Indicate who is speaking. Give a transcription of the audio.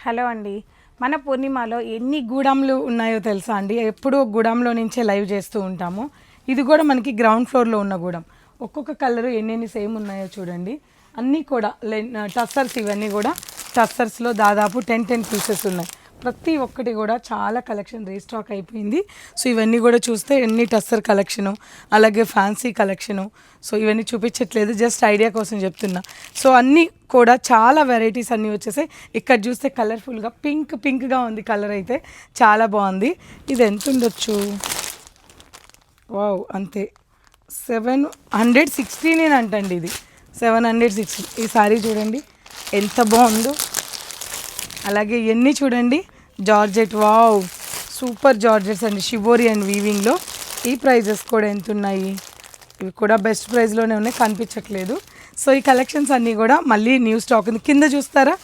Speaker 1: Hello అండి. మన పూర్ణిమలో ఎన్ని గూడెంలు ఉన్నాయో తెలుసా అండి? ఎప్పుడూ గూడెంలో నుంచే లైవ్ చేస్తూ ఉంటాము. ఇది కూడా మనకి గ్రౌండ్ ఫ్లోర్లో ఉన్న గూడెం. ఒక్కొక్క కలరు ఎన్నెన్ని సేమ్ ఉన్నాయో చూడండి. అన్నీ కూడా టస్సర్స్, ఇవన్నీ కూడా టస్సర్స్లో దాదాపు 10 పీసెస్ ఉన్నాయి. ప్రతి ఒక్కటి కూడా చాలా కలెక్షన్ రీస్టాక్ అయిపోయింది. సో ఇవన్నీ కూడా చూస్తే ఎన్ని టస్సర్ కలెక్షను, అలాగే ఫ్యాన్సీ కలెక్షను. సో ఇవన్నీ చూపించట్లేదు, జస్ట్ ఐడియా కోసం చెప్తున్నా. సో అన్నీ కూడా చాలా వెరైటీస్ అన్నీ వచ్చేసాయి. ఇక్కడ చూస్తే కలర్ఫుల్గా పింక్గా ఉంది, కలర్ అయితే చాలా బాగుంది. ఇది ఎంత ఉండొచ్చు? వావ్, అంతే 716 అంటండి. ఇది 716. ఈ సారీ చూడండి ఎంత బాగుందో. అలాగే ఇవన్నీ చూడండి జార్జెట్. వావ్, సూపర్ జార్జెట్స్ అండి, షిబోరి అండ్ వీవింగ్లో. ఈ ప్రైజెస్ కూడా ఎంత ఉన్నాయి? ఇవి కూడా బెస్ట్ ప్రైస్లోనే ఉన్నాయి, కనిపించట్లేదు. సో ఈ కలెక్షన్స్ అన్నీ కూడా మళ్ళీ న్యూ స్టాక్ ఉంది, కింద చూస్తారా?